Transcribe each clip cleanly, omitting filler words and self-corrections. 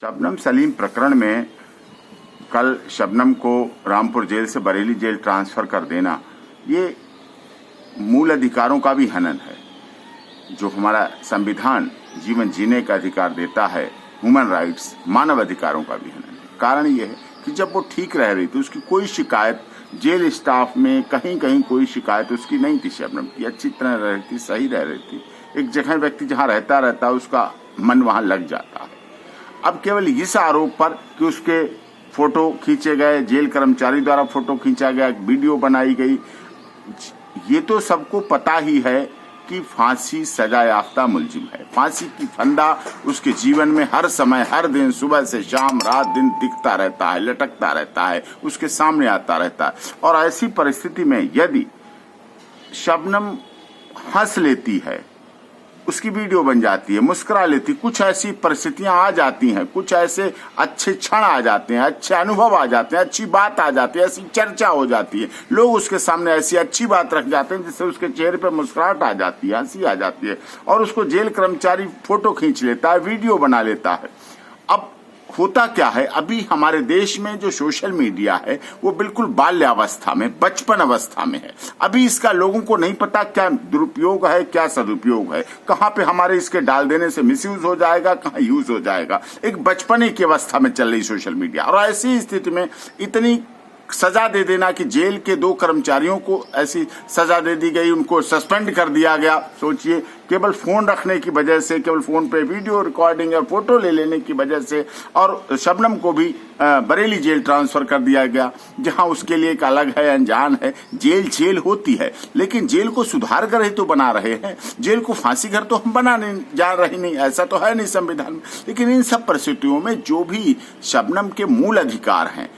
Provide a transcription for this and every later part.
शबनम सलीम प्रकरण में कल शबनम को रामपुर जेल से बरेली जेल ट्रांसफर कर देना ये मूल अधिकारों का भी हनन है। जो हमारा संविधान जीवन जीने का अधिकार देता है, ह्यूमन राइट्स, मानव अधिकारों का भी हनन है। कारण ये है कि जब वो ठीक रह रही थी, उसकी कोई शिकायत जेल स्टाफ में कहीं कहीं कोई शिकायत उसकी नहीं थी। शबनम की अच्छी तरह रह रही थी, सही रह रही थी। एक जगह व्यक्ति जहाँ रहता उसका मन वहाँ लग जाता है। अब केवल इस आरोप पर कि उसके फोटो खींचे गए, जेल कर्मचारी द्वारा फोटो खींचा गया, वीडियो बनाई गई, ये तो सबको पता ही है कि फांसी सजा याफ्ता मुलजिम है। फांसी की फंदा उसके जीवन में हर समय, हर दिन, सुबह से शाम, रात दिन दिखता रहता है, लटकता रहता है, उसके सामने आता रहता है। और ऐसी परिस्थिति में यदि शबनम हंस लेती है, उसकी वीडियो बन जाती है, मुस्कुरा लेती, कुछ ऐसी परिस्थितियां आ जाती हैं, कुछ ऐसे अच्छे क्षण आ जाते हैं, अच्छे अनुभव आ जाते हैं, अच्छी बात आ जाती है, ऐसी चर्चा हो जाती है, लोग उसके सामने ऐसी अच्छी बात रख जाते हैं जिससे उसके चेहरे पे मुस्कुराहट आ जाती है, हंसी आ जाती है, और उसको जेल कर्मचारी फोटो खींच लेता है, वीडियो बना लेता है। अब होता क्या है, अभी हमारे देश में जो सोशल मीडिया है वो बिल्कुल बाल्यावस्था में, बचपन अवस्था में है। अभी इसका लोगों को नहीं पता क्या दुरुपयोग है, क्या सदुपयोग है, कहाँ पे हमारे इसके डाल देने से मिसयूज हो जाएगा, कहाँ यूज हो जाएगा। एक बचपने की अवस्था में चल रही सोशल मीडिया, और ऐसी स्थिति में इतनी सजा दे देना कि जेल के 2 कर्मचारियों को ऐसी सजा दे दी गई, उनको सस्पेंड कर दिया गया। सोचिए, केवल फोन रखने की वजह से, केवल फोन पे वीडियो रिकॉर्डिंग या फोटो ले लेने की वजह से, और शबनम को भी बरेली जेल ट्रांसफर कर दिया गया, जहां उसके लिए एक अलग है, अनजान है। जेल होती है, लेकिन जेल को सुधार कर ही तो बना रहे हैं। जेल को फांसी घर तो हम बनाने जा रहे नहीं, ऐसा तो है नहीं संविधान में। लेकिन इन सब परिस्थितियों में जो भी शबनम के मूल अधिकार हैं,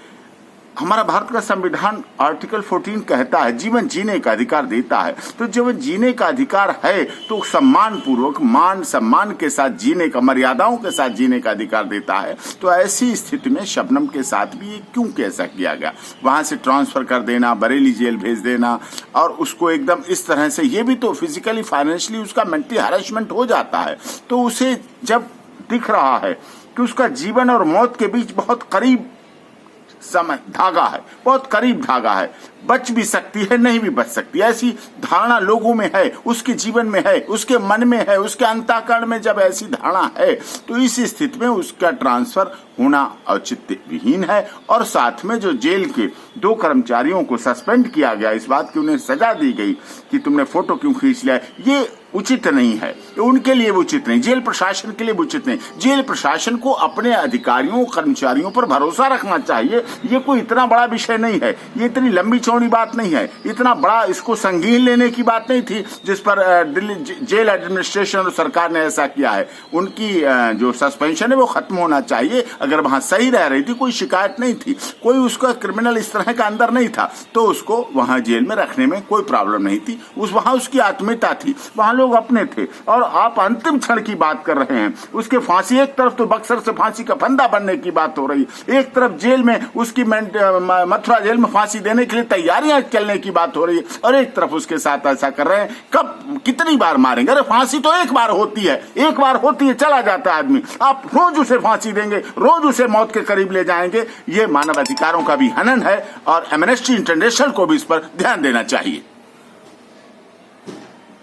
हमारा भारत का संविधान आर्टिकल 14 कहता है जीवन जीने का अधिकार देता है। तो जीवन जीने का अधिकार है तो सम्मान पूर्वक, मान सम्मान के साथ जीने का, मर्यादाओं के साथ जीने का अधिकार देता है। तो ऐसी स्थिति में शबनम के साथ भी क्यों कैसा किया गया, वहां से ट्रांसफर कर देना, बरेली जेल भेज देना, और उसको एकदम इस तरह से, ये भी तो फिजिकली फाइनेंशियली उसका मेंटली हैरेसमेंट हो जाता है। तो उसे जब दिख रहा है कि उसका जीवन और मौत के बीच बहुत करीब समय धागा है, बहुत करीब धागा है, बच भी सकती है, नहीं भी बच सकती, ऐसी धारणा लोगों में है, उसके जीवन में है, उसके मन में है, उसके अंतःकरण में जब ऐसी धारणा है, तो इस स्थिति में उसका ट्रांसफर होना औचित्य विहीन है। और साथ में जो जेल के 2 कर्मचारियों को सस्पेंड किया गया, इस बात की उन्हें सजा दी गई कि तुमने फोटो क्यों खींच लिया, ये उचित नहीं है, उनके लिए उचित नहीं, जेल प्रशासन के लिए उचित नहीं। जेल प्रशासन को अपने अधिकारियों, कर्मचारियों पर भरोसा रखना चाहिए। ये कोई इतना बड़ा विषय नहीं है, ये इतनी लंबी चौड़ी बात नहीं है, इतना बड़ा इसको संगीन लेने की बात नहीं थी जिस पर दिल्ली जेल एडमिनिस्ट्रेशन और सरकार ने ऐसा किया है। उनकी जो सस्पेंशन है वो खत्म होना चाहिए। अगर वहां सही रह रही थी, कोई शिकायत नहीं थी, कोई उसका क्रिमिनल इस तरह का अंदर नहीं था, तो उसको वहां जेल में रखने में कोई प्रॉब्लम नहीं थी। वहां उसकी आत्मीयता थी, वहां लोग अपने थे। और आप अंतिम क्षण की बात कर रहे हैं, उसके फांसी, एक तरफ तो बक्सर से फांसी का फंदा बनने की बात हो रही, एक तरफ जेल में उसकी मथुरा जेल में फांसी देने के लिए तैयारियां चलने की बात हो रही है, और एक तरफ उसके साथ ऐसा कर रहे हैं। कब, कितनी बार मारेंगे? अरे फांसी तो एक बार होती है, एक बार होती है, चला जाता है आदमी। आप रोज उसे फांसी देंगे, रोज उसे मौत के करीब ले जाएंगे, ये मानव अधिकारों का भी हनन है, और एमनेस्टी इंटरनेशनल को भी इस पर ध्यान देना चाहिए।